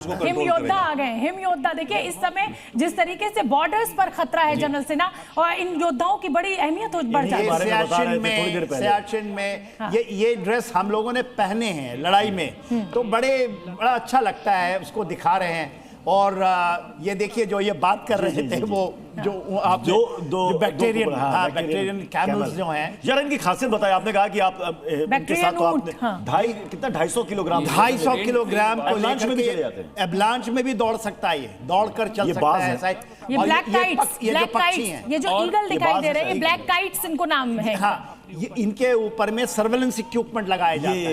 Him योद्धा आ गए। Him योद्धा देखिए इस समय जिस तरीके से बॉर्डर्स पर खतरा है जनरल सेना, और इन योद्धाओं की बड़ी अहमियत बढ़ जाती है। सियाचिन में ये ड्रेस हम लोगों ने पहने हैं लड़ाई में, तो बड़ा अच्छा लगता है, उसको दिखा रहे हैं। और ये देखिए जो ये बात कर रहे थे वो जो आप जो बैक्टीरियन कैमल्स जो हैं, यार इनकी खासियत बताया आपने। कहा कि आप इनके साथ तो आपने 250 किलोग्राम 250 किलोग्राम को लेकर के एवलांच में भी दौड़ सकता है, ये दौड़ कर चल सकता है ऐसा। ये ब्लैक काइट्स, ये जो ईगल दिखाई दे रहे हैं, ये ब्लैक काइट्स इनको नाम है। हाँ, ये इनके ऊपर में सर्वेलेंस इक्विपमेंट लगाए जाते हैं।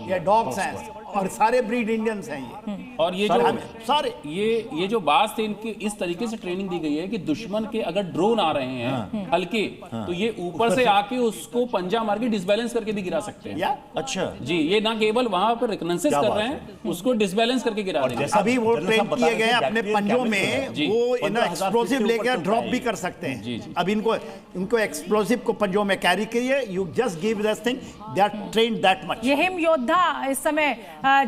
ये डॉग्स हैं और सारे ब्रीड इंडियंस हैं ये। और ये जो सारे ये जो बास थे, इनकी इस तरीके से ट्रेनिंग दी गई है कि दुश्मन के अगर ड्रोन आ रहे हैं हल्के, तो ये ऊपर से आके उसको पंजा मार के डिसबैलेंस करके भी गिरा सकते हैं। अच्छा जी, ये ना केवल वहां पर रिकनेंसेस कर रहे हैं, उसको डिसबैलेंस करके गिरा देंगे। अभी वो ट्रेन किए गए अपने पंजों में, वो एक्सप्लोसिव लेकर ड्रॉप भी कर सकते हैं। अब इनको एक्सप्लोसिव को पंजों में कैरी करिए, you just give this thing, they are trained that much. ये हिम योद्धा इस समय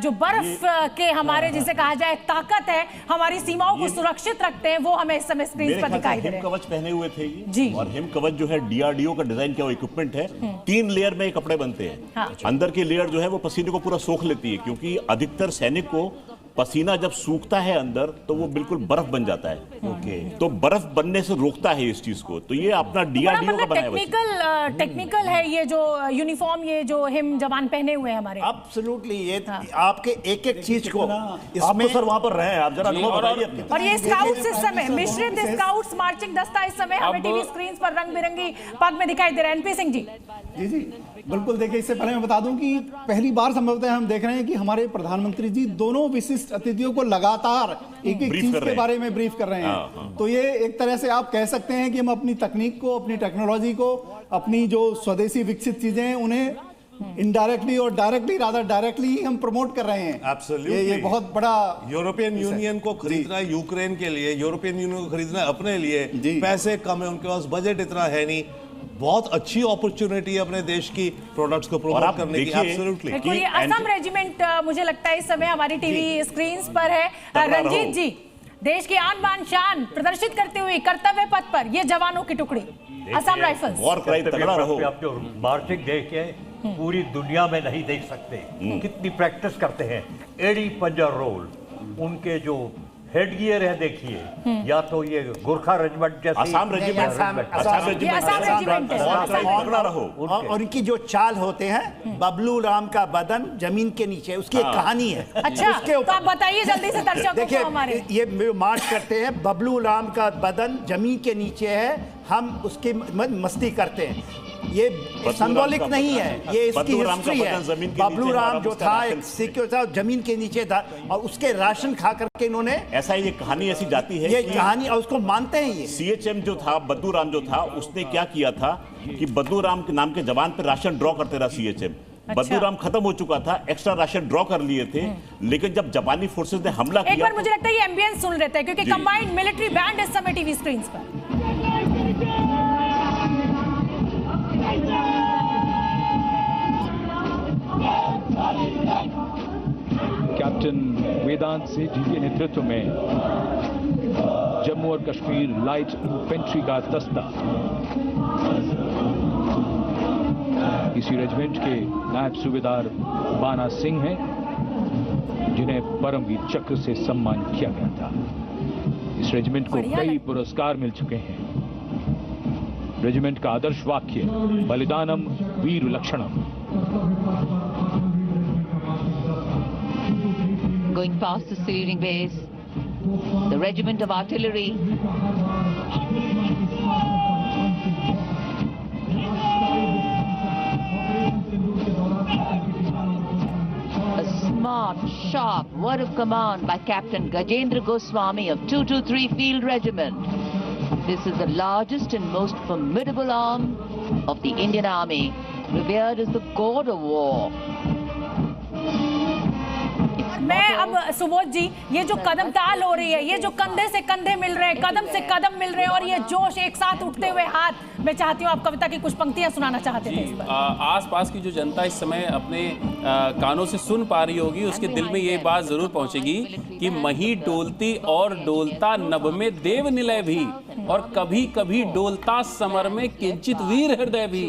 जो बर्फ के हमारे जिसे कहा जाए ताकत है, हमारी सीमाओं को सुरक्षित रखते हैं, वो हमें इस समय स्क्रीन पर दिखाई दे रहे हैं। हिम कवच पहने हुए थे ये जी। और हिम कवच जो है डीआरडीओ का डिजाइन किया हुआ इक्विपमेंट है। 3 लेयर में कपड़े बनते हैं। हाँ। अंदर की लेयर जो है वो पसीने को पूरा सोख लेती है, क्योंकि अधिकतर सैनिक को पसीना जब सूखता है अंदर तो वो बिल्कुल बर्फ बन जाता है। ओके, तो बर्फ बनने से रोकता है इस चीज को। तो ये अपना डीआरडीओ का बनाया हुआ टेक्निकल है ये जो यूनिफॉर्म, ये जो हिम जवान पहने हुए हैं हमारे। एब्सोल्युटली, ये आपके एक चीज को इसमें सर वहां पर रहे हैं आप, जरा अनुभव बताइए। और ये स्काउट्स इस समय मिश्रित स्काउट्स मार्चिंग दस्ता इस समय हमें टीवी स्क्रीन पर रंग बिरंगी पग में दिखाई दे रहा है। एनपी सिंह जी। जी बिल्कुल। देखिए, इससे पहले मैं बता दूं कि पहली बार संभवतः हम देख रहे हैं कि हमारे प्रधानमंत्री जी दोनों विशिष्ट अतिथियों को लगातार एक चीज के बारे में ब्रीफ कर रहे हैं। तो ये एक तरह से आप कह सकते हैं कि हम अपनी तकनीक को, अपनी टेक्नोलॉजी को, अपनी जो स्वदेशी विकसित चीजें हैं उन्हें इनडायरेक्टली और डायरेक्टली, रादर डायरेक्टली हम प्रमोट कर रहे हैं। Absolutely. ये बहुत बड़ा यूरोपियन यूनियन को खरीदना है यूक्रेन के लिए, यूरोपियन यूनियन को खरीदना है अपने लिए, पैसे कम है, उनके पास बजट इतना है नहीं। बहुत अच्छी अपॉर्चुनिटी है अपने देश की प्रोडक्ट्स को प्रमोट करने की। एब्सोल्युटली। ये असम रेजिमेंट मुझे लगता है इस समय हमारी टीवी स्क्रीन्स पर है। रंजीत जी, देश की आन बान शान प्रदर्शित करते हुए कर्तव्य पथ पर ये जवानों की टुकड़ी असम राइफल्स। वॉर क्राई तगड़ा रहो। आप जो मार्चिंग देख के पूरी दुनिया में नहीं देख सकते, कितनी प्रैक्टिस करते हैं। एडी पंजर रोल, उनके जो हेड गियर है देखिए, या तो ये गोरखा रेजिमेंट जैसे असम रेजिमेंट और इनकी जो चाल होते हैं, बबलू राम का बदन जमीन के नीचे, उसकी एक कहानी है। अच्छा, तो आप बताइए जल्दी से दर्शकों को हमारे। ये मार्च करते हैं, बबलू राम का बदन जमीन के नीचे है, हम उसकी मस्ती करते हैं। ये सिंबॉलिक नहीं है, ये इसकी हिस्ट्री है। बबलू राम जो था एक सिक्योर था, जमीन के नीचे था, और उसके राशन खा करके इन्होंने, ऐसा ये कहानी ऐसी जाती है, ये कहानी, और उसको मानते हैं। ये सीएचएम जो था, बद्दू राम जो था, उसने क्या किया था कि बद्दू राम के नाम के जवान पर राशन ड्रॉ करते रहा सीएचएम। बद्दू राम खत्म हो चुका था, एक्स्ट्रा राशन ड्रॉ कर लिए थे, लेकिन जब जापानी फोर्सेस ने हमला किया, एक बार मुझे लगता है ये एम्बियंस सुन लेते हैं, क्योंकि कंबाइंड मिलिट्री बैंड इस समय टीवी स्क्रीन पर। कैप्टन वेदांत सिंह जी के नेतृत्व में जम्मू और कश्मीर लाइट इन्फेंट्री का दस्ता इसी रेजिमेंट के नायब सूबेदार बाना सिंह हैं, जिन्हें परमवीर चक्र से सम्मान किया गया था। इस रेजिमेंट को कई पुरस्कार मिल चुके हैं। रेजिमेंट का आदर्श वाक्य बलिदानम वीर लक्षणम। Going past the saluting base, the regiment of artillery. A smart, sharp word of command by Captain Gajendra Goswami of 223 Field Regiment. This is the largest and most formidable arm of the Indian Army, revered as the god of war. मैं अब सुबोध जी, ये जो कदम ताल हो रही है, ये जो कंधे से कंधे मिल रहे हैं, कदम से कदम मिल रहे हैं, और ये जोश एक साथ उठते हुए हाथ, मैं चाहती हूँ आप कविता की कुछ पंक्तियां सुनाना चाहते थे इस पर। आसपास की जो जनता इस समय अपने कानों से सुन पा रही होगी, उसके दिल में ये बात जरूर पहुंचेगी कि मही डोलती और डोलता नभ में देव निलय भी, और कभी कभी डोलता समर में किंचित वीर हृदय भी,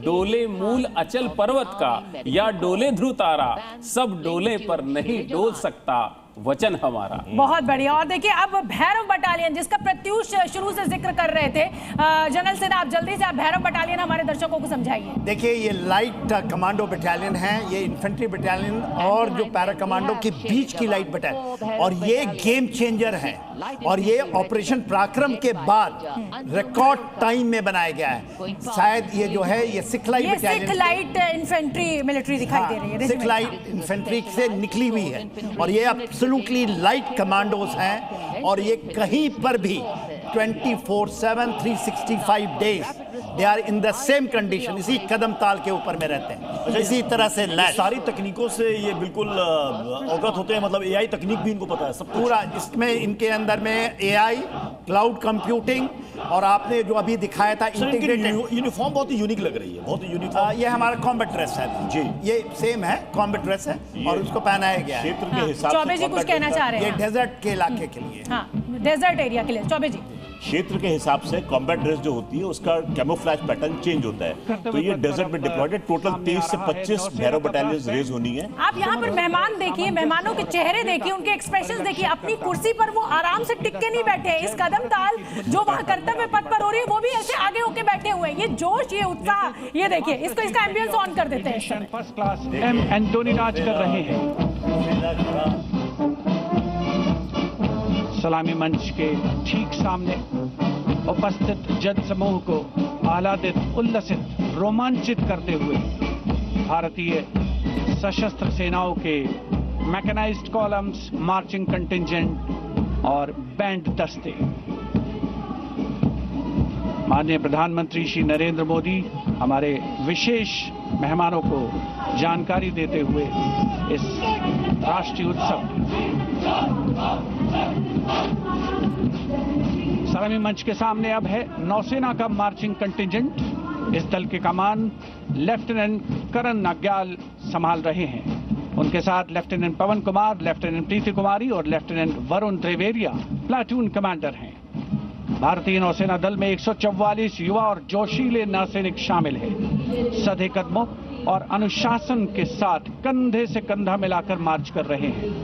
डोले मूल अचल पर्वत का या डोले ध्रुव तारा, सब डोले पर नहीं डोल सकता वचन हमारा। बहुत बढ़िया। और देखिए अब भैरव बटालियन, जिसका प्रत्युष शुरू से जिक्र कर रहे थे, जनरल सिन्हा, आप जल्दी से आप भैरव बटालियन हमारे दर्शकों को समझाइए। देखिए ये लाइट कमांडो बटालियन है, ये इन्फेंट्री बटालियन और जो पैरा कमांडो के बीच की लाइट बटालियन, और ये गेम चेंजर है, और ये ऑपरेशन पराक्रम के बाद रिकॉर्ड टाइम में बनाया गया है। शायद ये जो है ये Sikh light battalion, Sikh light infantry military दिखाई दे रही है, सिख लाइट इन्फेंट्री से निकली हुई है, और ये एब्सोल्युटली लाइट कमांडोज हैं, और ये कहीं पर भी 24/7 365 days they are in the same condition, इसी कदम ताल के ऊपर में रहते हैं, इसी तरह से सारी तकनीकों से ये बिल्कुल अवगत होते हैं, मतलब एआई तकनीक भी इनको पता है सब पूरा। इसमें इनके अंदर में एआई, क्लाउड कंप्यूटिंग, और आपने जो अभी दिखाया था इंटीग्रेटेड यूनिफॉर्म बहुत ही यूनिक लग रही है, बहुत ही यूनिफॉर्म। ये हमारा कॉम्बैट ड्रेस है जी, ये सेम है, कॉम्बैट ड्रेस है और उसको पहनाया गया है। क्षेत्र के हिसाब चौबे जी कुछ कहना चाह रहे हैं? ये डेजर्ट के इलाके के लिए, हाँ, डेजर्ट एरिया के लिए। चौबे जी, क्षेत्र के हिसाब से कॉम्बैट ड्रेस जो होती है उसका कैमोफ्लेज पैटर्न चेंज होता है, तो ये डेजर्ट में डिप्लॉयड है। टोटल 23 से 25 भैरव बटालियन रेज होनी है। आप यहाँ पर मेहमान देखिए, मेहमानों के चेहरे देखिए, उनके एक्सप्रेशंस देखिए, अपनी कुर्सी पर वो आराम से टिक के नहीं बैठे हैं। इस कदम ताल जो वहाँ कर्तव्य पथ पर हो रही है, वो भी ऐसे आगे होके बैठे हुए हैं। ये जोश, ये उत्साह, ये देखिए, इसका एम्बियंस ऑन कर देते हैं। फर्स्ट क्लास एम एंटोनी राज कर रहे हैं। सलामी मंच के ठीक सामने उपस्थित जन समूह को आह्लादित, उल्लसित, रोमांचित करते हुए भारतीय सशस्त्र सेनाओं के मैकेनाइज्ड कॉलम्स, मार्चिंग कंटिंजेंट और बैंड दस्ते। माननीय प्रधानमंत्री श्री नरेंद्र मोदी हमारे विशेष मेहमानों को जानकारी देते हुए इस राष्ट्रीय उत्सव सलामी मंच के सामने अब है नौसेना का मार्चिंग कंटिंजेंट। इस दल के कमान लेफ्टिनेंट करण नाग्याल संभाल रहे हैं। उनके साथ लेफ्टिनेंट पवन कुमार, लेफ्टिनेंट प्रीति कुमारी और लेफ्टिनेंट वरुण त्रिवेरिया प्लाटून कमांडर हैं। भारतीय नौसेना दल में 144 युवा और जोशीले नौसैनिक शामिल हैं। सधे कदमों और अनुशासन के साथ कंधे से कंधा मिलाकर मार्च कर रहे हैं।